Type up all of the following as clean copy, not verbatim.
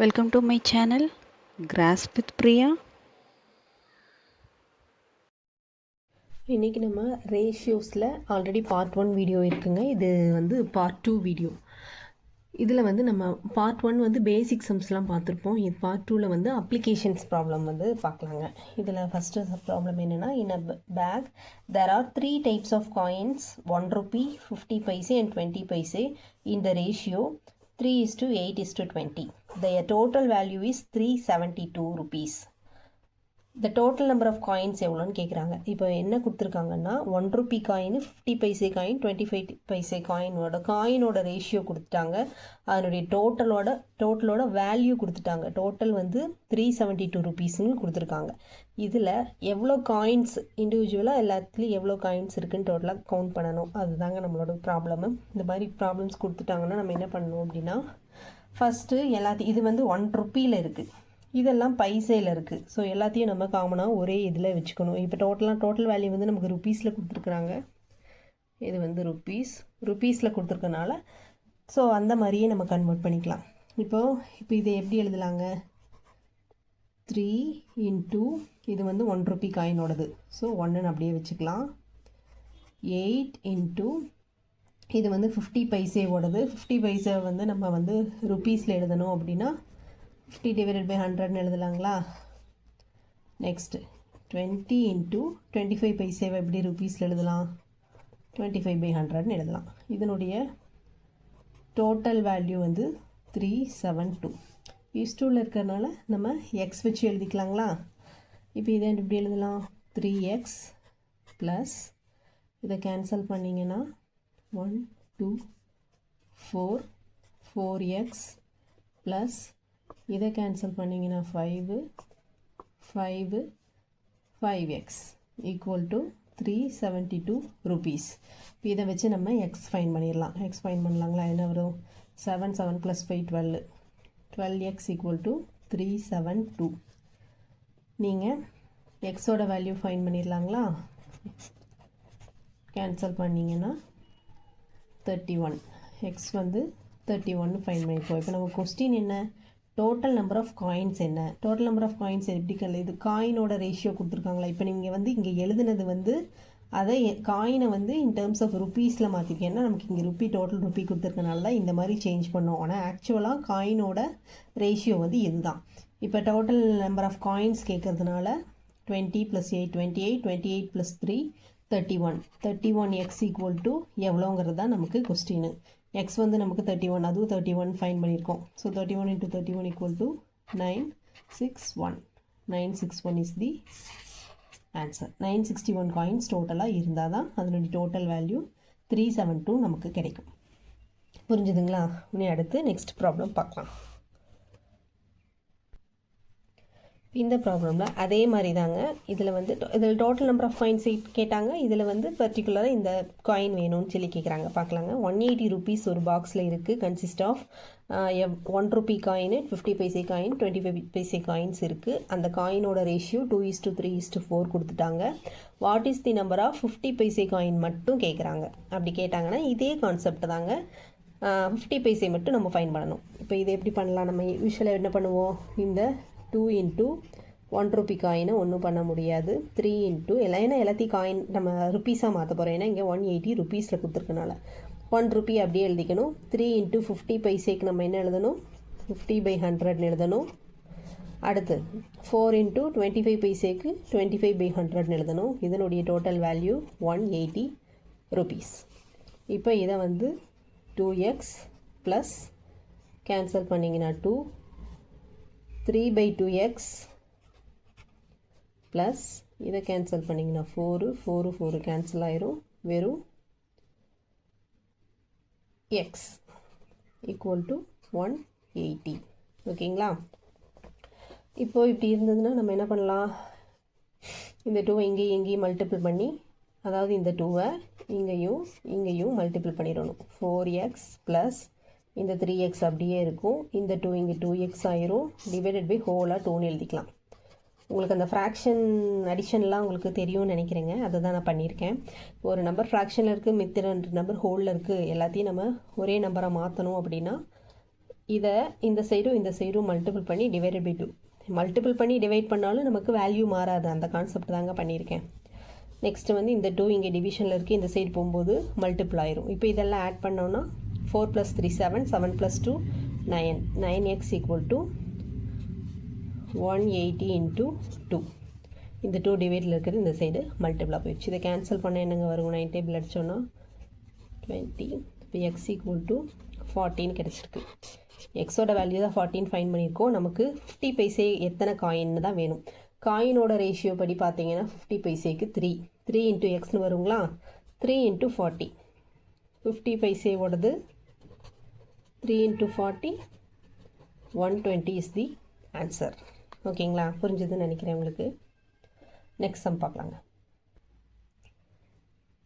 Welcome to my channel Grasp with Priya. இன்றைக்கி நம்ம ரேஷியோஸில் already part 1 video இருக்குங்க. இது வந்து பார்ட் 2 வீடியோ. இதில் வந்து நம்ம பார்ட் 1 வந்து பேசிக் சம்ஸ்லாம் பார்த்துருப்போம். இது பார்ட் 2ல் வந்து அப்ளிகேஷன்ஸ் ப்ராப்ளம் வந்து பார்க்கலாங்க. இதில் ஃபஸ்ட்டு ப்ராப்ளம் என்னென்னா, இன் அ back there are 3 types of coins, 1 rupee, 50 paise and 20 paise in the ratio 3:8:20. Their total value is 372 rupees. The total number of coins எவ்வளோன்னு கேட்குறாங்க. இப்போ என்ன கொடுத்துருக்காங்கன்னா, 1 rupee coin, 50 paise coin, 25 paise காயினோட ரேஷியோ கொடுத்துட்டாங்க. அதனுடைய டோட்டலோட வேல்யூ கொடுத்துட்டாங்க. டோட்டல் வந்து 372 ருபீஸ்ன்னு கொடுத்துருக்காங்க. இதில் எவ்வளோ காயின்ஸ் இண்டிவிஜுவலாக எல்லாத்துலேயும் எவ்வளோ காயின்ஸ் இருக்குதுன்னு டோட்டலாக கவுண்ட் பண்ணணும். அதுதாங்க நம்மளோட ப்ராப்ளமு. இந்த மாதிரி ப்ராப்ளம்ஸ் கொடுத்துட்டாங்கன்னா நம்ம என்ன பண்ணணும் அப்படின்னா, ஃபஸ்ட்டு இது வந்து 1 ருப்பியில் இருக்குது, இதெல்லாம் பைசையில் இருக்குது. ஸோ எல்லாத்தையும் நம்ம காமனாக ஒரே இதில் வச்சுக்கணும். இப்போ டோட்டல் வேல்யூ வந்து நமக்கு ருப்பீஸில் கொடுத்துருக்குறாங்க. இது வந்து ருப்பீஸில் கொடுத்துருக்கனால ஸோ அந்த மாதிரியே நம்ம கன்வெர்ட் பண்ணிக்கலாம். இப்போ இதை எப்படி எழுதலாங்க? 3 இன்ட்டு இது வந்து 1 ருப்பி காயினோடது, ஸோ 1ன்னு அப்படியே வச்சுக்கலாம். 8 இன்ட்டு இது வந்து 50 பைசேவோடது. 50 பைசே வந்து நம்ம வந்து ருப்பீஸில் எழுதணும் அப்படின்னா 50 divided by 100ன்னு எழுதலாங்களா? நெக்ஸ்ட்டு 20 இன்ட்டு 25 பைசேவை எப்படி ருப்பீஸில் எழுதலாம்? 25 by 100ன்னு எழுதலாம். இதனுடைய டோட்டல் வேல்யூ வந்து 372. இஸ்டூவில் இருக்கிறதுனால நம்ம எக்ஸ் வச்சு எழுதிக்கலாங்களா? இப்போ இதை எப்படி எழுதலாம்? 3x ப்ளஸ் இதை கேன்சல் பண்ணிங்கன்னா 1 2 4 4x ப்ளஸ் இதை கேன்சல் பண்ணிங்கன்னா 5x ஈக்குவல் டு 372 ருபீஸ். இப்போ இதை வச்சு நம்ம எக்ஸ் ஃபைன் பண்ணிடலாம். எக்ஸ் ஃபைன் பண்ணலாங்களா? என்ன வரும்? 7 7 + 5 12x ஈக்குவல் டு 372. நீங்கள் எக்ஸோட வேல்யூ ஃபைன் பண்ணிடலாங்களா? கேன்சல் பண்ணிங்கன்னா 31. எக்ஸ் வந்து 31 ஃபைன் பண்ணியிருக்கோம். இப்போ நம்ம கொஸ்டின் என்ன? டோட்டல் நம்பர் ஆஃப் காயின்ஸ் என்ன? டோட்டல் நம்பர் ஆஃப் காயின்ஸ் எப்படி இது காயினோட ரேஷியோ கொடுத்துருக்காங்களா? இப்போ நீங்கள் வந்து இங்கே எழுதுனது வந்து அதை காயினை வந்து இன் டேர்ம்ஸ் ஆஃப் ருப்பீஸில் மாற்றிருக்கேன். ஏன்னா நமக்கு இங்கே டோட்டல் ருப்பி கொடுத்துருக்கனால தான் இந்த மாதிரி சேஞ்ச் பண்ணோம். ஆனால் ஆக்சுவலாக காயினோட ரேஷியோ வந்து இதுதான். இப்போ டோட்டல் நம்பர் ஆஃப் காயின்ஸ் கேட்குறதுனால 20 + 8 28, 28 + 3 31. 31x ஈக்குவல் டு எவ்வளோங்கிறது தான் நமக்கு கொஸ்டின். எக்ஸ் வந்து நமக்கு 31, அதுவும் 31 ஃபைன் பண்ணியிருக்கோம். So 31 × 31 equal to 961. 961 is the answer. 961 coins டோட்டலாக இருந்தால் தான் அதனுடைய டோட்டல் வேல்யூ 372 நமக்கு கிடைக்கும். புரிஞ்சுதுங்களா? இனி அடுத்து நெக்ஸ்ட் ப்ராப்ளம் பார்க்கலாம். இந்த ப்ராப்ளமில் அதே மாதிரி தாங்க. இதில் டோட்டல் நம்பர் ஆஃப் காயின்ஸ் கேட்டாங்க. இதில் வந்து பர்டிகுலராக இந்த காயின் வேணும்னு சொல்லி கேட்குறாங்க. பார்க்கலாங்க. 180 ருபீஸ் ஒரு பாக்ஸில் இருக்குது. Consist of 1 rupee coin, 50 paise coin, 25 paise coins இருக்குது. அந்த காயினோட ரேஷியோ 2:3:4 கொடுத்துட்டாங்க. What is the number of 50 paise coin மட்டும் கேட்குறாங்க. அப்படி கேட்டாங்கன்னா இதே கான்செப்ட் தாங்க. 50 பைசே மட்டும் நம்ம ஃபைன் பண்ணணும். இப்போ இதை எப்படி பண்ணலாம்? நம்ம யூஸ்வலாக என்ன பண்ணுவோம்? இந்த 2 இன்ட்டு 1 ருப்பி காயினை ஒன்றும் பண்ண முடியாது. 3 இன்ட்டு எல்லாத்தையும் காயின் நம்ம ருப்பீஸாக மாற்ற போகிறோம். ஏன்னா இங்கே 180 ருப்பீஸில் கொடுத்துருக்கனால 1 ருப்பி அப்படியே எழுதிக்கணும். 3 இன்ட்டு 50 பைசேக்கு நம்ம என்ன எழுதணும்? 50 by 100ன்னு எழுதணும். அடுத்து 4 இன்ட்டு 25 பைசேக்கு 25 by 100ன்னு எழுதணும். இதனுடைய டோட்டல் வேல்யூ 180 ருபீஸ். இப்போ இதை வந்து 2x ப்ளஸ் கேன்சல் பண்ணிங்கன்னா 2, 3/2x ப்ளஸ் இதை கேன்சல் பண்ணிங்கன்னா 4 கேன்சல் ஆயிரும். வெறும் எக்ஸ் ஈக்குவல் டு 180. ஓகேங்களா? இப்போது இப்படி இருந்ததுன்னா நம்ம என்ன பண்ணலாம்? இந்த 2 இங்கேயும் மல்டிபிள் பண்ணி, அதாவது இந்த 2வை இங்கேயும் மல்டிபிள் பண்ணிடணும். 4x ப்ளஸ் இந்த 3x அப்படியே இருக்கும். இந்த 2 இங்கே 2x ஆயிரும். டிவைடட் பை ஹோலாக 2ன்னு எழுதிக்கலாம். உங்களுக்கு அந்த ஃப்ராக்ஷன் அடிஷன்லாம் உங்களுக்கு தெரியும்னு நினைக்கிறேங்க. அதை தான் நான் பண்ணியிருக்கேன். ஒரு நம்பர் ஃப்ராக்ஷனில் இருக்குது, மித்த 2 நம்பர் ஹோலில் இருக்குது. எல்லாத்தையும் நம்ம ஒரே நம்பரை மாற்றணும் அப்படின்னா இதை இந்த சைடும் மல்டிபிள் பண்ணி டிவைடட் பை 2. மல்டிபிள் பண்ணி டிவைட் பண்ணாலும் நமக்கு வேல்யூ மாறாது, அந்த கான்செப்ட் தாங்க பண்ணியிருக்கேன். நெக்ஸ்ட்டு வந்து இந்த 2 இங்கே டிவிஷனில் இருக்குது, இந்த சைடு போகும்போது மல்டிபிள் ஆயிரும். இப்போ இதெல்லாம் ஆட் பண்ணோன்னா 4 + 3 7, 7 + 2 9, 9x = 180 × 2. இந்த 2 டிவைடில் இருக்கிறது இந்த சைடு மல்டிபிளாக போயிடுச்சு. இதை கேன்சல் பண்ண என்னங்க வரும்? 9 டேபிள் அடித்தோன்னா 20. இப்போ x = 14 கிடச்சிருக்கு. எக்ஸோட வேல்யூ தான் 14 ஃபைன் பண்ணியிருக்கோம். நமக்கு 50 பைசே எத்தனை காயின்னு தான் வேணும். காயினோட ரேஷியோ படி பார்த்தீங்கன்னா 50 பைசேக்கு 3 × எக்ஸ்னு வருங்களா? 3 × 40. 50 பைசேவோடது 3 × 40 120 இஸ் தி ஆன்சர். ஓகேங்களா? புரிஞ்சுதுன்னு நினைக்கிறேன் உங்களுக்கு. நெக்ஸ்ட் சம் பார்க்கலாங்க.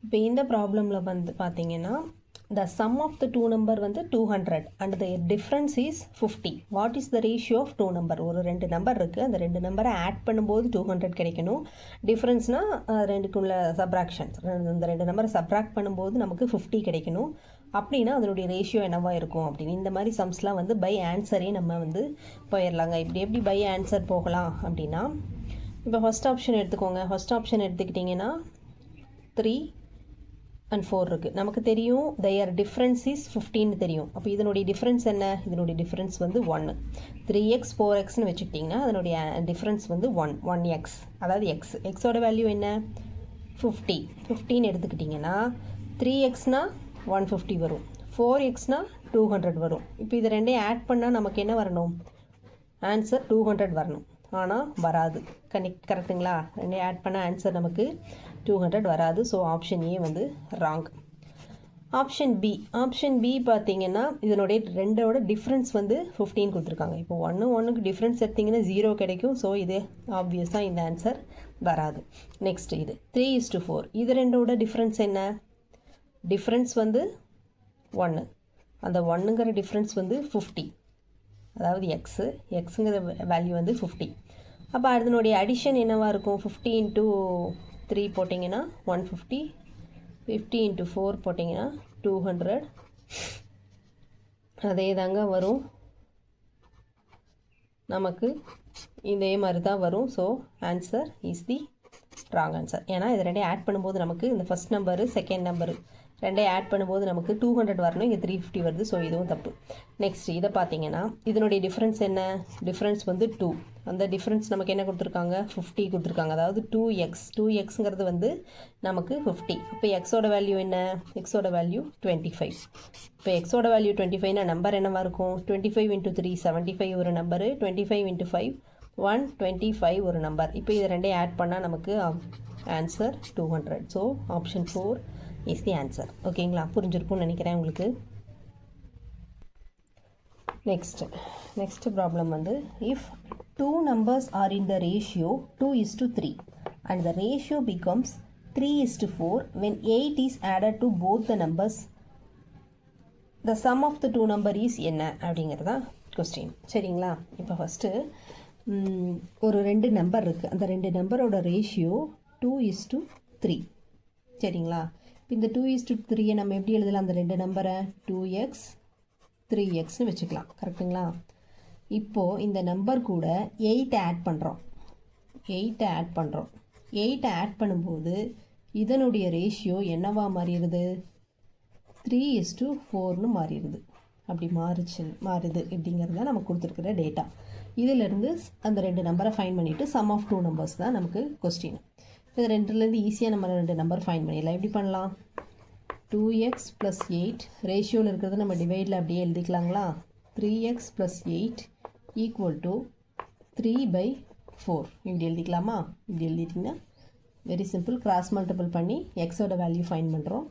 இப்போ இந்த ப்ராப்ளமில் வந்து பார்த்தீங்கன்னா the sum of the two number வந்து 200 and the difference is 50. What is the ratio of two number? ஒரு ரெண்டு நம்பர் இருக்குது, அந்த ரெண்டு நம்பரை ஆட் பண்ணும்போது 200 கிடைக்கணும். டிஃப்ரென்ஸ்னால் ரெண்டுக்குள்ள சப்ராக்ஷன்ஸ், இந்த ரெண்டு நம்பரை சப்ராக்ட் பண்ணும்போது நமக்கு 50 கிடைக்கணும். அப்படின்னா அதனுடைய ரேஷியோ என்னவா இருக்கும் அப்படின்னு இந்த மாதிரி சம்ஸ்லாம் வந்து பை ஆன்சரே நம்ம வந்து போயிடலாங்க. இப்படி எப்படி பை ஆன்சர் போகலாம் அப்படின்னா, இப்போ ஃபஸ்ட் ஆப்ஷன் எடுத்துக்கோங்க. ஃபஸ்ட் ஆப்ஷன் எடுத்துக்கிட்டிங்கன்னா 3 and 4 இருக்குது. நமக்கு தெரியும் their difference is 15 தெரியும். அப்போ இதனுடைய டிஃப்ரென்ஸ் என்ன? இதனுடைய டிஃப்ரென்ஸ் வந்து 1. 3x 4xன்னு வச்சுக்கிட்டிங்கன்னா அதனுடைய டிஃப்ரென்ஸ் வந்து 1x, அதாவது எக்ஸோட வேல்யூ என்ன? 15 எடுத்துக்கிட்டிங்கன்னா 3xனா 150 வரும், 4xனா 200 வரும். இப்போ இது ரெண்டையும் ஆட் பண்ணால் நமக்கு என்ன வரணும்? ஆன்சர் 200 வரணும். ஆனால் வராது. கரெக்டுங்களா? ரெண்டையும் ஆட் பண்ணால் ஆன்சர் நமக்கு 200 வராது. ஸோ ஆப்ஷன் ஏ வந்து ராங். ஆப்ஷன் பி பார்த்தீங்கன்னா இதனுடைய ரெண்டோட டிஃப்ரென்ஸ் வந்து 15 கொடுத்துருக்காங்க. இப்போ 1க்கு டிஃப்ரென்ஸ் எடுத்திங்கன்னா 0 கிடைக்கும். ஸோ இது ஆப்வியஸாக இந்த ஆன்சர் வராது. நெக்ஸ்ட் இது 3:4. இது ரெண்டோட டிஃப்ரென்ஸ் என்ன? டிஃப்ரென்ஸ் வந்து 1, அந்த 1ங்கிற டிஃப்ரென்ஸ் வந்து 50, அதாவது எக்ஸுங்கிற வேல்யூ வந்து 50. அப்போ அதனுடைய அடிஷன் என்னவாக இருக்கும்? 50 × 3 போட்டிங்கன்னா 150, 50 × 4 போட்டிங்கன்னா 200. அதே தாங்க வரும், நமக்கு இதே மாதிரி தான் வரும். So answer is the wrong answer. ஏன்னா இது ரெண்டையும் ஆட் பண்ணும்போது நமக்கு இந்த ஃபஸ்ட் நம்பரு செகண்ட் நம்பரு ரெண்டையும் ஆட் பண்ணும்போது நமக்கு 200 வரணும், இங்கே 350 வருது. ஸோ இதுவும் தப்பு. நெக்ஸ்ட் இதை பார்த்தீங்கன்னா இதனுடைய டிஃப்ரென்ஸ் என்ன? டிஃப்ரென்ஸ் வந்து 2. அந்த டிஃப்ரென்ஸ் நமக்கு என்ன கொடுத்துருக்காங்க? 50 கொடுத்துருக்காங்க. அதாவது 2xங்கிறது வந்து நமக்கு 50. இப்போ எக்ஸோட வேல்யூ என்ன? எக்ஸோட வேல்யூ 25. இப்போ எக்ஸோட வேல்யூ 25னா நம்பர் என்னவாக இருக்கும்? 25 × 3 75 ஒரு நம்பரு, 25 × 5 125 ஒரு நம்பர். இப்போ இது ரெண்டையும் ஆட் பண்ணால் நமக்கு answer 200. So option 4 is the answer. ஓகேங்களா? புரிஞ்சிருக்கும்னு நினைக்கிறேன் உங்களுக்கு. நெக்ஸ்ட் ப்ராப்ளம் வந்து if two numbers are in the ratio 2:3 and the ratio becomes 3:4 when 8 is added to both the numbers, the sum of the two number is என்ன அப்படிங்கிறதா question. சரிங்களா? இப்போ first ஒரு ரெண்டு நம்பர் இருக்குது, அந்த ரெண்டு நம்பரோட ரேஷியோ 2:3. சரிங்களா? இந்த 2:3 நம்ம எப்படி எழுதலாம்? அந்த ரெண்டு நம்பரை 2x 3xன்னு வச்சுக்கலாம். கரெக்டுங்களா? இப்போது இந்த நம்பர் கூட 8 ஆட் பண்ணுறோம். 8 ஆட் பண்ணும்போது இதனுடைய ரேஷியோ என்னவா மாறிடுது? 3:4ன்னு மாறிடுது. அப்படி மாறுது இப்படிங்கிறது தான் நமக்கு கொடுத்துருக்குற டேட்டா. இதிலிருந்து அந்த ரெண்டு நம்பரை ஃபைன் பண்ணிவிட்டு சம் ஆஃப் 2 நம்பர்ஸ் தான் நமக்கு கொஸ்டின். இது ரெண்டுலேருந்து ஈஸியாக நம்ம ரெண்டு நம்பர் ஃபைன் பண்ணிடலாம். எப்படி பண்ணலாம்? 2x + 8 ரேஷியோவில் இருக்கிறத நம்ம டிவைடில் அப்படியே எழுதிக்கலாங்களா? 3x + 8 = 3/4 இப்படி எழுதிக்கலாமா? இப்படி எழுதிட்டிங்கன்னா வெரி சிம்பிள். கிராஸ் மல்டிபிள் பண்ணி எக்ஸோட வேல்யூ ஃபைன் பண்ணுறோம்,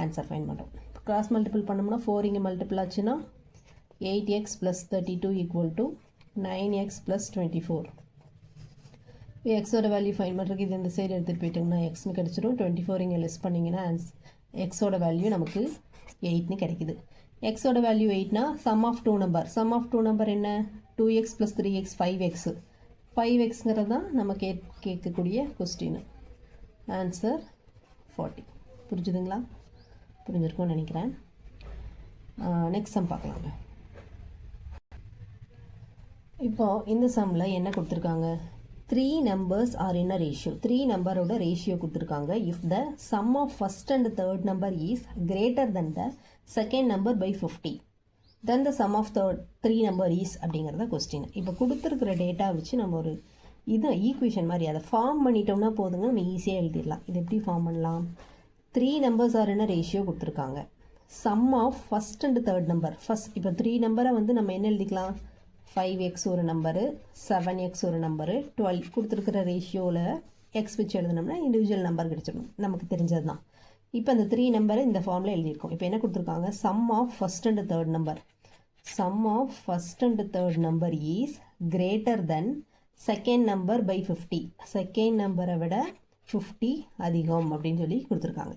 ஆன்சர் ஃபைன் பண்ணுறோம். கிராஸ் மல்டிபிள் பண்ணோம்னா 4 இங்கே மல்டிபிள் ஆச்சுன்னா 8x + 32 = 9x + 24. எக்ஸோட வேல்யூ ஃபைன் பண்ணுறதுக்கு இது இந்த சைடு எடுத்துகிட்டு போயிட்டோம்னா எக்ஸ்னு கிடச்சிரும். 24 இங்கே லெஸ் பண்ணிங்கன்னா எக்ஸோட வேல்யூ நமக்கு 8ன்னு கிடைக்குது. எக்ஸோட வேல்யூ 8னா சம் ஆஃப் 2 நம்பர் என்ன? 2x + 3x 5x. 5xங்கிறது தான் நம்ம கேட்கக்கூடிய கொஸ்டின். ஆன்சர் 40. புரிஞ்சுதுங்களா? புரிஞ்சிருக்கும்னு நினைக்கிறேன். நெக்ஸ்ட் சம் பார்க்கலாங்க. இப்போ இந்த சம்மில் என்ன கொடுத்துருக்காங்க, 3 numbers are in a ratio. 3 நம்பரோட ரேஷியோ கொடுத்துருக்காங்க. If the sum of first and third number is greater than the second number by 50, then the sum of three number is அப்படிங்கிறத கொஸ்டின். இப்போ கொடுத்துருக்கிற டேட்டா வச்சு நம்ம ஒரு இது ஈக்குவேஷன் மாதிரி அதை ஃபார்ம் பண்ணிட்டோம்னா போதுங்க, நம்ம ஈஸியாக எழுதிடலாம். இது எப்படி ஃபார்ம் பண்ணலாம், 3 numbers are in a ratio கொடுத்துருக்காங்க. Sum of first and third number, first இப்போ 3 நம்பரை வந்து நம்ம என்ன எழுதிக்கலாம், 5x ஒரு நம்பரு, 7x ஒரு நம்பரு, 12 கொடுத்துருக்கிற ரேஷியோவில் எக்ஸ் வச்சு எழுதினோம்னா இண்டிவிஜுவல் நம்பர் கிடச்சிடணும், நமக்கு தெரிஞ்சது தான். இப்போ அந்த 3 நம்பரை இந்த ஃபார்மில் எழுதியிருக்கோம். இப்போ என்ன கொடுத்துருக்காங்க, sum of first and third number, sum of first and third number is greater than second number by 50, செகண்ட் நம்பரை விட 50 அதிகம் அப்படின்னு சொல்லி கொடுத்துருக்காங்க.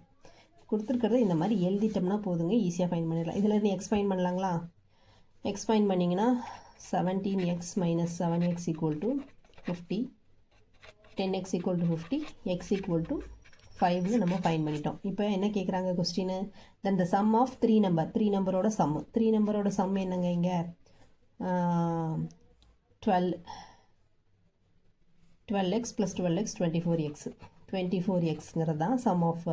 கொடுத்துருக்கிறது இந்த மாதிரி எழுதிட்டோம்னா போதுங்க, ஈஸியாக ஃபைன் பண்ணிடலாம். இதில் இருந்து எக்ஸ்பைன் பண்ணலாங்களா, எக்ஸ்பைன் பண்ணிங்கன்னா 17x minus 7x equal to 50, 10x equal to 50, x equal to 5 நம்ம ஃபைன் பண்ணிட்டோம். இப்போ என்ன கேட்குறாங்க question, then the sum of 3 number, 3 நம்பரோட சம், 3 நம்பரோட சம் என்னங்க இங்கே 12x plus 12x 24x, 24xங்கிறது தான் சம் ஆஃப்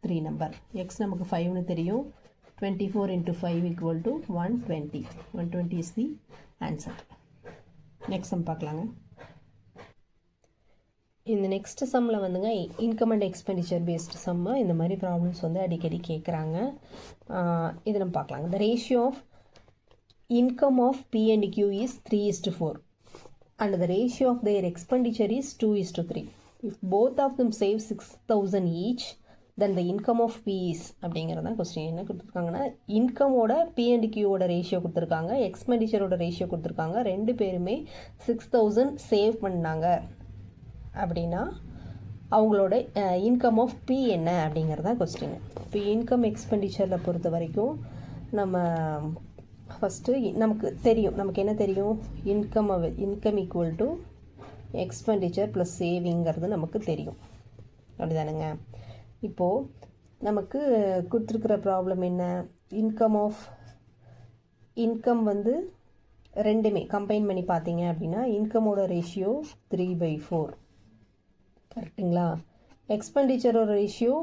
3 நம்பர். எக்ஸ் நமக்கு 5னு தெரியும், 24 into 5 equal to 120, 120 is the answer. Next sum பார்க்கலாங்க. இந்த நெக்ஸ்ட் சம்மில் வந்துங்க income and expenditure based sum, இந்த மாதிரி ப்ராப்ளம்ஸ் வந்து அடிக்கடி கேட்குறாங்க. இதை நம்ம பார்க்கலாங்க. The ratio of income of P and Q is 3:4 and the ratio of their expenditure is 2:3. If both of them save 6,000 each, then the income of P is அப்படிங்கிறது தான் கொஸ்டின். என்ன கொடுத்துருக்காங்கன்னா, இன்கமோட பி அண்ட் கியூவோட ratio கொடுத்துருக்காங்க, எக்ஸ்பெண்டிச்சரோட ratio கொடுத்துருக்காங்க. ரெண்டு பேருமே 6,000 சேவ் பண்ணாங்க அப்படின்னா அவங்களோட இன்கம் ஆஃப் பி என்ன அப்படிங்கிறது தான் கொஸ்டின். இப்போ இன்கம் எக்ஸ்பெண்டிச்சரில் பொறுத்த வரைக்கும் நம்ம ஃபஸ்ட்டு நமக்கு தெரியும், நமக்கு என்ன தெரியும், income equal to expenditure plus சேவிங்கிறது நமக்கு தெரியும், அப்படிதானுங்க. இப்போது நமக்கு கொடுத்துருக்குற ப்ராப்ளம் என்ன, இன்கம் வந்து ரெண்டுமே கம்பைன் பண்ணி பார்த்தீங்க அப்படின்னா இன்கமோட ரேஷியோ 3/4 கரெக்டுங்களா. எக்ஸ்பெண்டிச்சரோட ரேஷியோ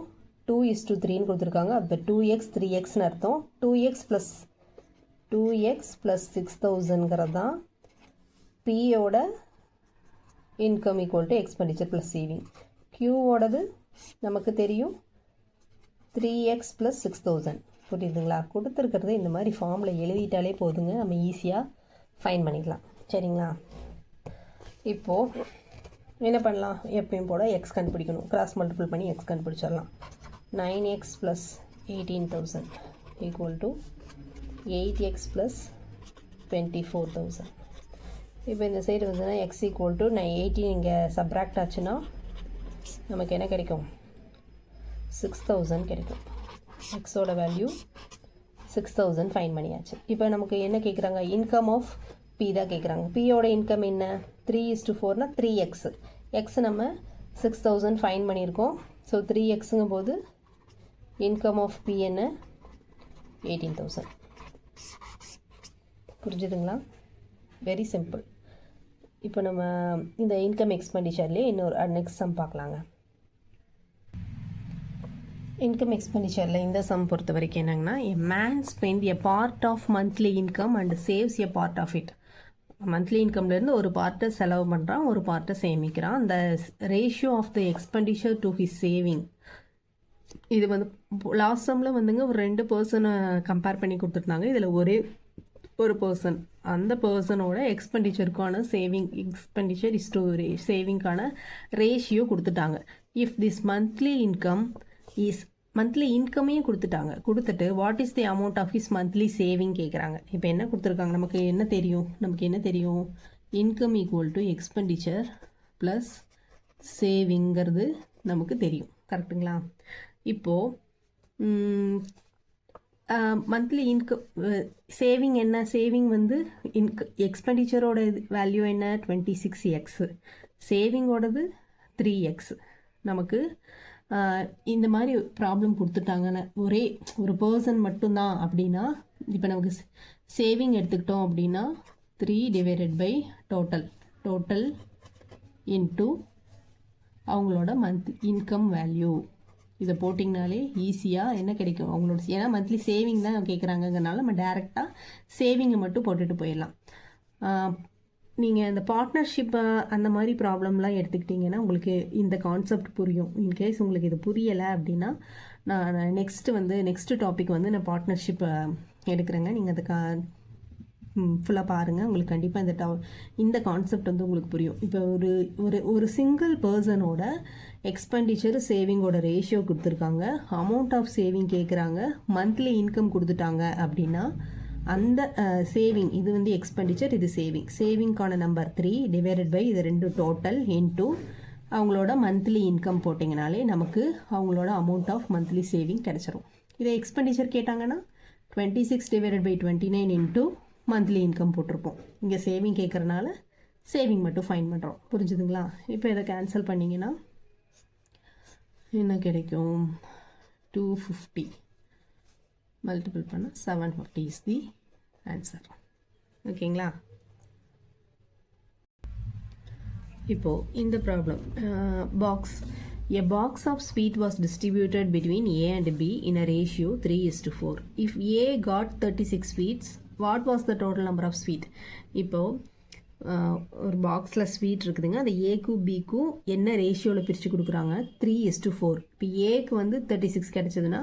2:3ன்னு கொடுத்துருக்காங்க. அப்போ 2x 3xன்னு அர்த்தம். 2x ப்ளஸ் 6,000ங்கிறது தான் பியோட income equal to expenditure plus saving. கியூவோடது நமக்கு தெரியும் 3x ப்ளஸ் 6,000. புரியுதுங்களா. கொடுத்துருக்கிறது இந்த மாதிரி ஃபார்மில் எழுதிட்டாலே போதுங்க, நம்ம ஈஸியாக ஃபைன் பண்ணிக்கலாம். சரிங்களா. இப்போது என்ன பண்ணலாம், எப்பயும் போல் எக்ஸ் கண்டுபிடிக்கணும், கிராஸ் மல்டிபிள் பண்ணி எக்ஸ் கண்டுபிடிச்சிடலாம். 9x plus 18,000 equal to 8x plus 24,000. இப்போ இந்த சைடு வந்துன்னா எக்ஸ் ஈக்குவல் டு 18 இங்கே சப்ராக்ட் ஆச்சுன்னா நமக்கு என்ன கிடைக்கும், 6,000 கிடைக்கும். எக்ஸோட வேல்யூ 6,000 ஃபைன் பண்ணியாச்சு. இப்போ நமக்கு என்ன கேட்குறாங்க, இன்கம் ஆஃப் பி தான் கேட்குறாங்க. பியோட இன்கம் என்ன, 3:4னா 3x, எக்ஸ் நம்ம 6,000 ஃபைன் பண்ணியிருக்கோம். ஸோ 3xங்கும் போது இன்கம் ஆஃப் பி என்ன 18,000. புரிஞ்சுதுங்களா. Very simple. இப்போ நம்ம இந்த இன்கம் எக்ஸ்பெண்டிச்சர்லேயே இன்னொரு நெக்ஸ்ட் சம் பார்க்கலாங்க. இன்கம் எக்ஸ்பெண்டிச்சரில் இந்த சம் பொறுத்த வரைக்கும் என்னங்கன்னா, a man spend a part of monthly income and saves a part of it. Monthly இன்கம்லேருந்து ஒரு பார்ட்டை செலவு பண்ணுறான், ஒரு பார்ட்டை சேமிக்கிறான். அந்த ratio of the expenditure to his saving, இது வந்து லாஸ்ட் சம்மில் வந்துங்க ஒரு 2 பர்சனை கம்பேர் பண்ணி கொடுத்துருந்தாங்க. இதில் ஒரே ஒரு பர்சன், அந்த பர்சனோட எக்ஸ்பெண்டிச்சருக்கான எக்ஸ்பெண்டிச்சர் இஸ் டு சேவிங்கான ரேஷியோ கொடுத்துட்டாங்க. If this monthly income is, monthly இன்கமையும் கொடுத்துட்டு what is the amount of his monthly saving கேட்குறாங்க. இப்போ என்ன கொடுத்துருக்காங்க, நமக்கு என்ன தெரியும், income equal to expenditure plus சேவிங்கிறது நமக்கு தெரியும். கரெக்டுங்களா. இப்போது மந்த்லி இன்கம் சேவிங் என்ன, சேவிங் வந்து எக்ஸ்பெண்டிச்சரோட வேல்யூ என்ன 26x, சேவிங்கோடது 3x. நமக்கு இந்த மாதிரி ப்ராப்ளம் கொடுத்துட்டாங்கன்னு ஒரே ஒரு பர்சன் மட்டும்தான் அப்படின்னா, இப்போ நமக்கு சேவிங் எடுத்துக்கிட்டோம் அப்படின்னா 3 டிவைடட் பை டோட்டல் இன்ட்டு அவங்களோட மந்த் இன்கம் வேல்யூ. இதை போட்டிங்கனாலே ஈஸியாக என்ன கிடைக்கும் அவங்களோட, ஏன்னா மந்த்லி சேவிங் தான் கேட்குறாங்கங்கிறனால நம்ம டேரெக்டாக சேவிங்கை மட்டும் போட்டுட்டு போயிடலாம். நீங்கள் இந்த பார்ட்னர்ஷிப் அந்த மாதிரி ப்ராப்ளம்லாம் எடுத்துக்கிட்டிங்கன்னா உங்களுக்கு இந்த கான்செப்ட் புரியும். இன்கேஸ் உங்களுக்கு இது புரியலை அப்படின்னா நான் நெக்ஸ்ட்டு டாபிக் வந்து நான் பார்ட்னர்ஷிப் எடுக்கிறேங்க. நீங்கள் அதை ஃபுல்லாக பாருங்கள். உங்களுக்கு கண்டிப்பாக இந்த கான்செப்ட் வந்து உங்களுக்கு புரியும். இப்போ ஒரு சிங்கிள் பர்சனோட எக்ஸ்பெண்டிச்சர் சேவிங்கோட ரேஷியோ கொடுத்துருக்காங்க, அமௌண்ட் ஆஃப் சேவிங் கேட்குறாங்க, மந்த்லி இன்கம் கொடுத்துட்டாங்க அப்படின்னா அந்த சேவிங் இது வந்து எக்ஸ்பெண்டிச்சர், இது சேவிங்கான நம்பர் 3 டிவைடட் பை இது 2 டோட்டல் இன்டூ அவங்களோட மந்த்லி இன்கம் போட்டிங்கனாலே நமக்கு அவங்களோட அமௌண்ட் ஆஃப் மந்த்லி சேவிங் கிடச்சிரும். இதை எக்ஸ்பெண்டிச்சர் கேட்டாங்கன்னா 26 divided by 29 into monthly income போட்டிருப்போம். இங்கே சேவிங் கேட்குறனால சேவிங் மட்டும் ஃபைன் பண்ணுறோம். புரிஞ்சுதுங்களா? இப்போ இதை கேன்சல் பண்ணிங்கன்னா என்ன கிடைக்கும்? 250 மல்டிபிள் பண்ண 750 இஸ் தி ஆன்சர். ஓகேங்களா? இப்போது இந்த problem A box of sweet was distributed between A and B in a ratio 3:4. If A got 36 sweets, what was the total number of sweet? இப்போது ஒரு பாக்ஸில் ஸ்வீட் இருக்குதுங்க. அந்த ஏக்கும் பிக்கும் என்ன ரேஷியோவில் பிரித்து கொடுக்குறாங்க? 3:4. இப்போ ஏக்கு வந்து 36 கிடச்சதுன்னா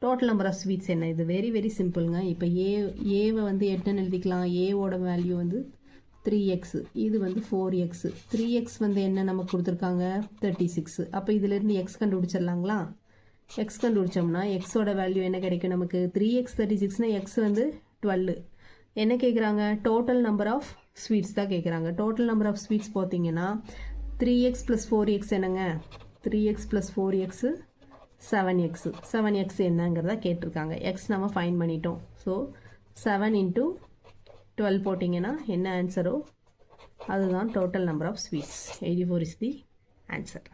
டோட்டல் நம்பர் ஆஃப் ஸ்வீட்ஸ் என்ன? இது வெரி வெரி சிம்பிளுங்க. இப்போ ஏவை வந்து என்னன்னு எழுதிக்கலாம்? ஏவோட வேல்யூ வந்து 3x, இது வந்து 4x. 3x வந்து என்ன நமக்கு கொடுத்துருக்காங்க? 36. அப்போ இதிலேருந்து எக்ஸ் கண்டுபிடிச்சிடலாங்களா? எக்ஸ் கண்டுபிடிச்சோம்னா எக்ஸோட வேல்யூ என்ன கிடைக்கும் நமக்கு? 3x 36னா எக்ஸ் வந்து 12. என்ன கேட்குறாங்க? டோட்டல் நம்பர் ஆஃப் ஸ்வீட்ஸ் தான் கேட்குறாங்க. டோட்டல் நம்பர் ஆஃப் ஸ்வீட்ஸ் பார்த்தீங்கன்னா 3x + 4x என்னங்க? 3x + 4x 7x. 7x என்னங்கிறத கேட்டிருக்காங்க. எக்ஸ் நம்ம ஃபைன் பண்ணிட்டோம். ஸோ 7 × 12 போட்டிங்கன்னா என்ன ஆன்சரோ அதுதான் total number of sweets. 84 is the answer.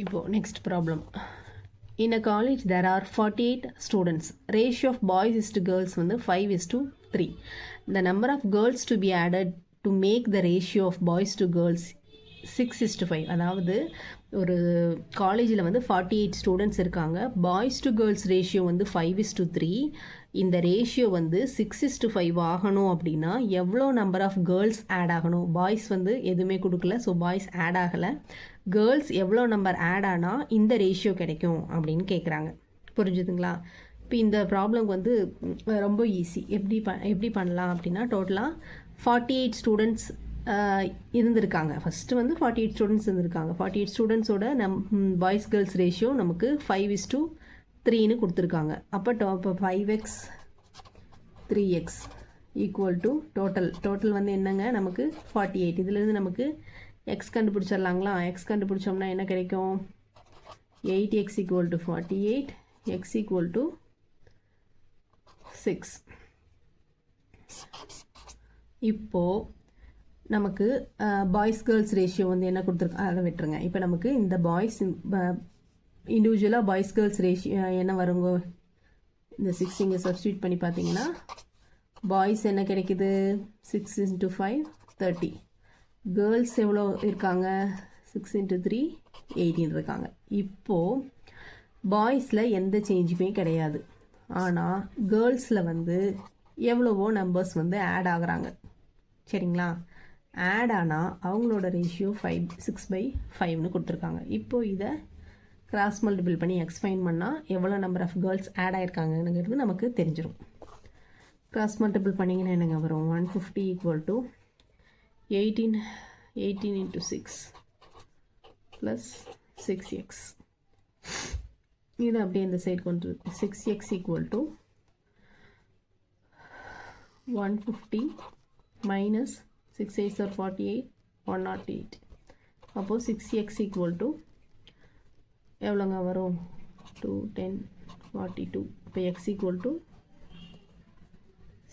இப்போது next problem. In a college there are 48 students. Ratio of boys is to girls வந்து 5:3. The number of girls to be added to make the ratio of boys to girls 6:5. அதாவது ஒரு காலேஜில் வந்து 48 students இருக்காங்க. Boys to girls ratio வந்து 5:3. இந்த ratio வந்து 6:5 ஆகணும் அப்படின்னா எவ்வளோ நம்பர் ஆஃப் கேர்ள்ஸ் ஆட் ஆகணும்? பாய்ஸ் வந்து எதுவுமே கொடுக்கல, ஸோ பாய்ஸ் ஆட் ஆகலை. கேர்ள்ஸ் எவ்வளோ நம்பர் ஆட் ஆனால் இந்த ரேஷியோ கிடைக்கும் அப்படின்னு கேட்குறாங்க. புரிஞ்சுதுங்களா? இப்போ இந்த ப்ராப்ளம் வந்து ரொம்ப ஈஸி. எப்படி பண்ணலாம் அப்படின்னா டோட்டலாக 48 ஸ்டூடெண்ட்ஸ் இருந்திருக்காங்க. ஃபஸ்ட்டு வந்து 48 ஸ்டூடெண்ட்ஸ் இருந்திருக்காங்க. 48 ஸ்டூடெண்ட்ஸோட பாய்ஸ் கேர்ள்ஸ் ரேஷியோ நமக்கு 5:3ன்னு கொடுத்துருக்காங்க. அப்போ 5x 3x equal to total வந்து என்னங்க நமக்கு 48. இதுலேருந்து நமக்கு எக்ஸ் கண்டுபிடிச்சிடலாங்களா? எக்ஸ் கண்டுபிடிச்சோம்னா என்ன கிடைக்கும்? 8x = 48, x = 6. இப்போது நமக்கு பாய்ஸ் கேர்ள்ஸ் ரேஷியோ வந்து என்ன கொடுத்துருக்கு அதை விட்டுருங்க. இப்போ நமக்கு இந்த பாய்ஸ் இண்டிவிஜுவலாக பாய்ஸ் கேர்ள்ஸ் ரேஷியோ என்ன வருங்க? இந்த 6 இங்கே சப்ஸ்டியூட் பண்ணி பார்த்தீங்கன்னா பாய்ஸ் என்ன கிடைக்குது? 6 × 5 30. கேர்ள்ஸ் எவ்வளோ இருக்காங்க? 6 × 3 18 இருக்காங்க. இப்போது பாய்ஸில் எந்த சேஞ்சுமே கிடையாது. ஆனால் கேர்ள்ஸில் வந்து எவ்வளவோ நம்பர்ஸ் வந்து ஆட் ஆகுறாங்க. சரிங்களா? ஆட் ஆனால் அவங்களோட ரேஷியோ 6/5ன்னு கொடுத்துருக்காங்க. இப்போது இதை கிராஸ் மல்டிபிள் பண்ணி எக்ஸ் ஃபைன் பண்ணால் எவ்வளோ நம்பர் ஆஃப் கேர்ள்ஸ் ஆட் ஆகிருக்காங்கங்கிறது நமக்கு தெரிஞ்சிடும். கிராஸ் மல்டிபிள் பண்ணிங்கன்னா என்னங்க வரும்? 150 = 18 × 6 + 6x. இது அப்படியே இந்த சைடு கொண்டு 6x = 150 minus 6 8s are 48, 108. அப்போது 6x = எவ்வளோங்க வரும்? 2 10 42. இப்போ x =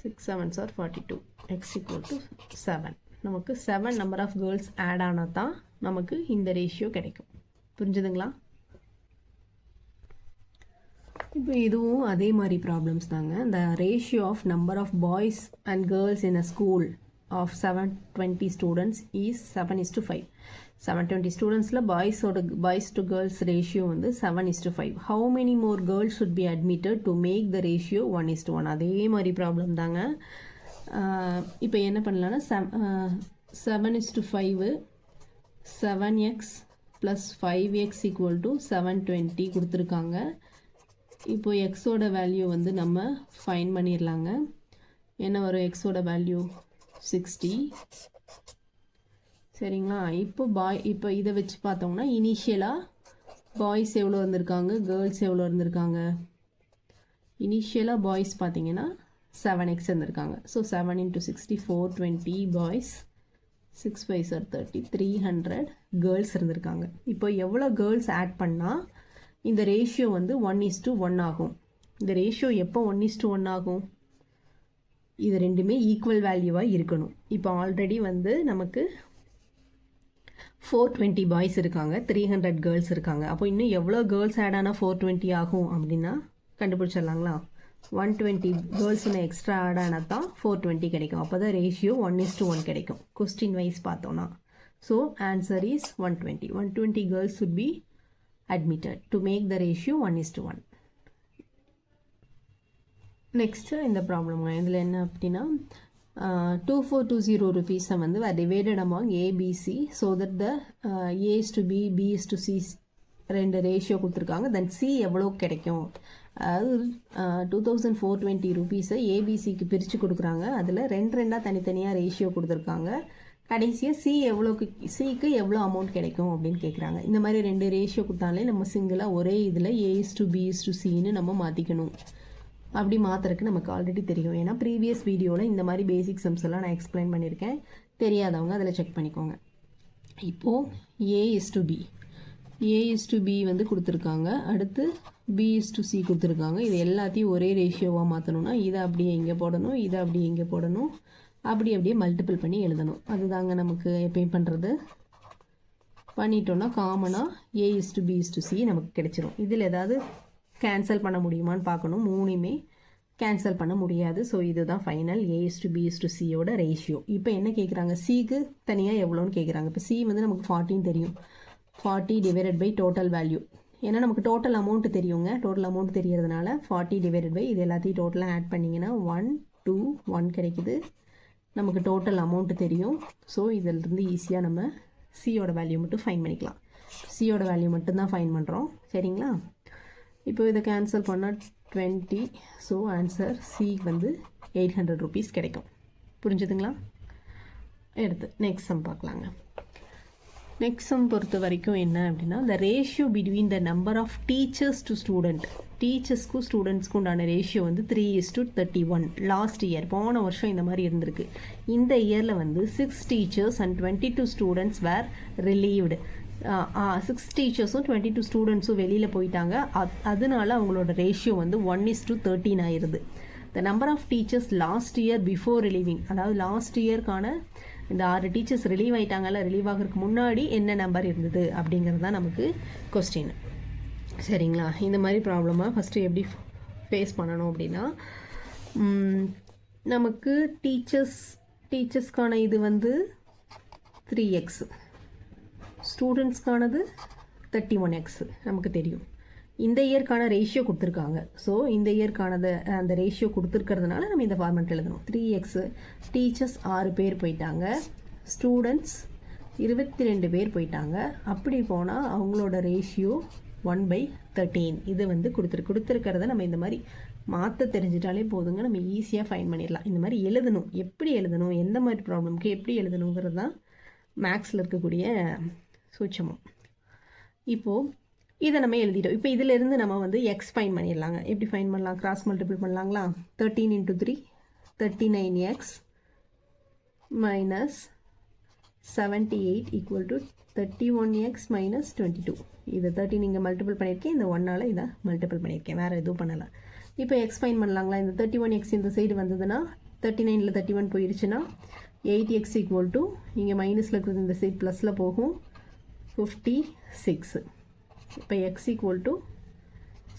6 7s are 42. x = 7. நமக்கு 7 நம்பர் ஆஃப் கேர்ள்ஸ் ஆட் ஆனால் தான் நமக்கு இந்த ரேஷியோ கிடைக்கும். புரிஞ்சுதுங்களா? இப்போ இதுவும் அதே மாதிரி ப்ராப்ளம்ஸ் தாங்க. the ratio of number of boys and girls in a school of 720 students is 7:5. 720 ஸ்டூடெண்ட்ஸில் பாய்ஸ் டு கேர்ள்ஸ் ரேஷியோ வந்து 7:5. how many more girls should be admitted to make the ratio 1:1? அதே மாதிரி ப்ராப்ளம் தாங்க. இப்போ என்ன பண்ணலான்னா 7:5 7x + 5x = 720 கொடுத்துருக்காங்க. இப்போ எக்ஸோட வேல்யூ வந்து நம்ம ஃபைன் பண்ணிடலாங்க. என்ன வரும் எக்ஸோட வேல்யூ 60. சரிங்களா? இப்போ இதை வச்சு பார்த்தோம்னா இனிஷியலாக பாய்ஸ் எவ்வளோ இருந்திருக்காங்க, கேர்ள்ஸ் எவ்வளோ இருந்திருக்காங்க. இனிஷியலாக பாய்ஸ் பார்த்தீங்கன்னா 7x இருந்திருக்காங்க. ஸோ 7 × 60 420 பாய்ஸ், 6 5 are 30 300 கேர்ள்ஸ் இருந்திருக்காங்க. இப்போ எவ்வளோ கேர்ள்ஸ் ஆட் பண்ணால் இந்த ரேஷியோ வந்து 1:1 ஆகும். இந்த ரேஷியோ எப்போ 1:1 ஆகும்? இது ரெண்டுமே ஈக்குவல் வேல்யூவாக இருக்கணும். இப்போ ஆல்ரெடி வந்து நமக்கு 420 பாய்ஸ் இருக்காங்க, 300 கேர்ள்ஸ் இருக்காங்க. அப்போ இன்னும் எவ்வளோ கேர்ள்ஸ் ஆட் ஆனால் 420 ஆகும் அப்படின்னா கண்டுபிடிச்சிடலாங்களா? 120 கேர்ள்ஸ் இன்னும் எக்ஸ்ட்ரா ஆட் ஆனால் தான் 420 கிடைக்கும். அப்போ தான் ரேஷியோ 1:1 கிடைக்கும் கொஸ்டின் வைஸ் பார்த்தோன்னா. So answer is 120. 120 girls would be admitted to make the ratio 1:1. Next இந்த ப்ராப்ளம்ங்க. இதில் என்ன அப்படின்னா 2420 rupees வந்து divided among ABC so that the A is to B, B is to C ரெண்டு ரேஷியோ கொடுத்துருக்காங்க. தென் C எவ்வளோ கிடைக்கும்? அதாவது 2420 rupees ஏபிசிக்கு பிரித்து கொடுக்குறாங்க. அதில் ரெண்டாக தனித்தனியாக ரேஷியோ கொடுத்துருக்காங்க. கடைசியாக சிக்கு எவ்வளோ அமௌண்ட் கிடைக்கும் அப்படின்னு கேட்குறாங்க. இந்த மாதிரி ரெண்டு ரேஷியோ கொடுத்தாலே நம்ம சிங்கிளாக ஒரே இதில் A is to B is to Cன்னு நம்ம மாற்றிக்கணும். அப்படி மாற்றுறதுக்கு நமக்கு ஆல்ரெடி தெரியும். ஏன்னா ப்ரீவியஸ் வீடியோவில் இந்த மாதிரி பேசிக் சம்ஸ் எல்லாம் நான் எக்ஸ்பிளைன் பண்ணியிருக்கேன். தெரியாதவங்க அதில் செக் பண்ணிக்கோங்க. இப்போது A is to B, A is to B வந்து கொடுத்துருக்காங்க. அடுத்து B is to C கொடுத்துருக்காங்க. இது எல்லாத்தையும் ஒரே ரேஷியோவாக மாற்றணும்னா இதை அப்படியே இங்கே போடணும், இதை அப்படியே இங்கே போடணும், அப்படியே மல்டிபிள் பண்ணி எழுதணும். அதுதாங்க நமக்கு எப்பயும் பண்ணுறது. பண்ணிட்டோன்னா காமனாக A is to B is to C நமக்கு கிடைச்சிரும். இதில் ஏதாவது கேன்சல் பண்ண முடியுமான்னு பார்க்கணும். மூணுமே கேன்சல் பண்ண முடியாது. ஸோ இதுதான் final A is to B is to Cயோட ரேஷியோ. இப்போ என்ன கேட்குறாங்க? சிக்கு தனியாக எவ்வளோன்னு கேட்குறாங்க. இப்போ C வந்து நமக்கு 14 தெரியும். 40 டிவைடட் பை டோட்டல் வேல்யூ. ஏன்னா நமக்கு டோட்டல் அமௌண்ட்டு தெரியுங்க. டோட்டல் அமௌண்ட் தெரியறதுனால 40 டிவைடட் பை இது எல்லாத்தையும் டோட்டலாக ஆட் பண்ணிங்கன்னா 1 2 1 கிடைக்குது. நமக்கு டோட்டல் அமௌண்ட்டு தெரியும். ஸோ இதிலிருந்து ஈஸியாக நம்ம சியோட வேல்யூ மட்டும் ஃபைன் பண்ணிக்கலாம். சியோட வேல்யூ மட்டும்தான் ஃபைன் பண்ணுறோம். சரிங்களா? இப்போ இதை கேன்சல் பண்ணால் 20. ஸோ ஆன்சர் சி வந்து 800 rupees கிடைக்கும். புரிஞ்சுதுங்களா? எடுத்து நெக்ஸ்ட் சம் பார்க்கலாங்க. நெக்ஸ்ட் சம் பொறுத்த வரைக்கும் என்ன அப்படின்னா the ratio between the number of teachers to student, டீச்சர்ஸ்க்கும் ஸ்டூடெண்ட்ஸ்க்கும் உண்டான ரேஷியோ வந்து 3:31. லாஸ்ட் இயர் போன வருஷம் இந்த மாதிரி இருந்திருக்கு. இந்த இயரில் வந்து 6 teachers and 22 students were relieved. 6 டீச்சர்ஸும் 22 ஸ்டூடெண்ட்ஸும் வெளியில் போயிட்டாங்க. அதனால அவங்களோட ரேஷியோ வந்து 1:13 ஆயிடுது. The number of teachers last year before relieving, அதாவது லாஸ்ட் இயர்க்கான இந்த 6 டீச்சர்ஸ் ரிலீவ் ஆகிட்டாங்கல்ல, ரிலீவ் ஆகிறதுக்கு முன்னாடி என்ன நம்பர் இருந்தது அப்படிங்கிறது தான் நமக்கு கொஸ்டின். சரிங்களா? இந்த மாதிரி ப்ராப்ளமாக ஃபஸ்ட்டு எப்படி ஃபேஸ் பண்ணணும் அப்படின்னா நமக்கு டீச்சர்ஸ்க்கான இது வந்து 3x, ஸ்டூடெண்ட்ஸ்க்கானது 31x நமக்கு தெரியும். இந்த இயர்க்கான ரேஷியோ கொடுத்துருக்காங்க. ஸோ இந்த இயர்க்கானது அந்த ரேஷியோ கொடுத்துருக்கிறதுனால நம்ம இந்த ஃபார்மெட் எழுதணும். 3x. டீச்சர்ஸ் 6 பேர் போயிட்டாங்க, ஸ்டூடெண்ட்ஸ் 22 பேர் போயிட்டாங்க. அப்படி போனால் அவங்களோட ரேஷியோ 1/13. இது வந்து கொடுத்துருக்கிறத நம்ம இந்த மாதிரி மாற்ற தெரிஞ்சிட்டாலே போதுங்க. நம்ம ஈஸியாக ஃபைன் பண்ணிடலாம். இந்த மாதிரி எழுதணும். எப்படி எழுதணும், எந்த மாதிரி ப்ராப்ளம்க்கு எப்படி எழுதணுங்கிறது தான் மேக்ஸில் இருக்கக்கூடிய சூட்சமம். இப்போது இதை நம்ம எழுதிட்டோம். இப்போ இதிலேருந்து நம்ம வந்து எக்ஸ் ஃபைன் பண்ணிடலாங்க. எப்படி ஃபைன் பண்ணலாம்? கிராஸ் மல்டிபிள் பண்ணலாங்களா? 13 × 3 39x minus 78 = 31x minus 22. இதை 13 இங்கே மல்டிபிள் பண்ணியிருக்கேன், இந்த 1ஆல் இதை மல்டிபிள் பண்ணியிருக்கேன், வேறு எதுவும் பண்ணலை. இப்போ எக்ஸ் ஃபைன் பண்ணலாங்களா? இந்த 31x இந்த சைடு வந்ததுன்னா 39ல் 31 போயிடுச்சுன்னா 8x = இங்கே மைனஸில் இருக்கிறது இந்த சைடு ப்ளஸில் போகும் 56. இப்போ x =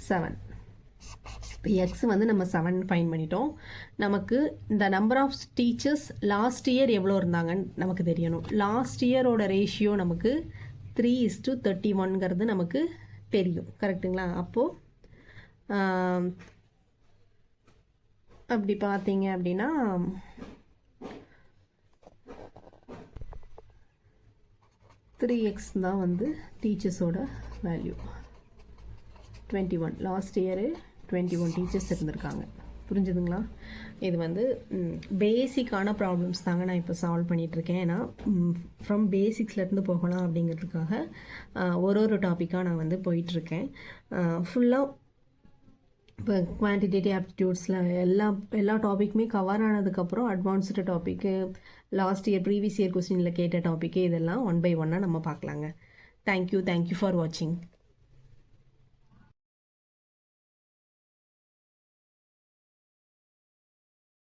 7. இப்போ எக்ஸ் வந்து நம்ம 7 ஃபைன் பண்ணிட்டோம். நமக்கு இந்த number of teachers last year எவ்வளோ இருந்தாங்கன்னு நமக்கு தெரியணும். லாஸ்ட் இயரோட ரேஷியோ நமக்கு 3:31ங்கிறது நமக்கு தெரியும். கரெக்டுங்களா? அப்போது அப்படி பார்த்தீங்க அப்படின்னா 3x தான் வந்து டீச்சர்ஸோட வேல்யூ. 21 லாஸ்ட் இயரு 21 டீச்சர்ஸ் இருந்திருக்காங்க. புரிஞ்சுதுங்களா? இது வந்து பேசிக்கான ப்ராப்ளம்ஸ் தாங்க நான் இப்போ சால்வ் பண்ணிகிட்ருக்கேன். ஏன்னா ஃப்ரம் பேசிக்ஸ்லேருந்து போகலாம் அப்படிங்கிறதுக்காக ஒரு டாப்பிக்காக நான் வந்து போயிட்டுருக்கேன். ஃபுல்லாக இப்போ குவான்டிடேட்டிவ் ஆப்டிடியூட்ஸில் எல்லா டாப்பிக்குமே கவர் ஆனதுக்கப்புறம் advanced topic, last year previous year கொஸ்டினில் கேட்ட டாப்பிக்கு இதெல்லாம் 1 by 1 நம்ம பார்க்கலாங்க. தேங்க்யூ ஃபார் வாட்சிங்.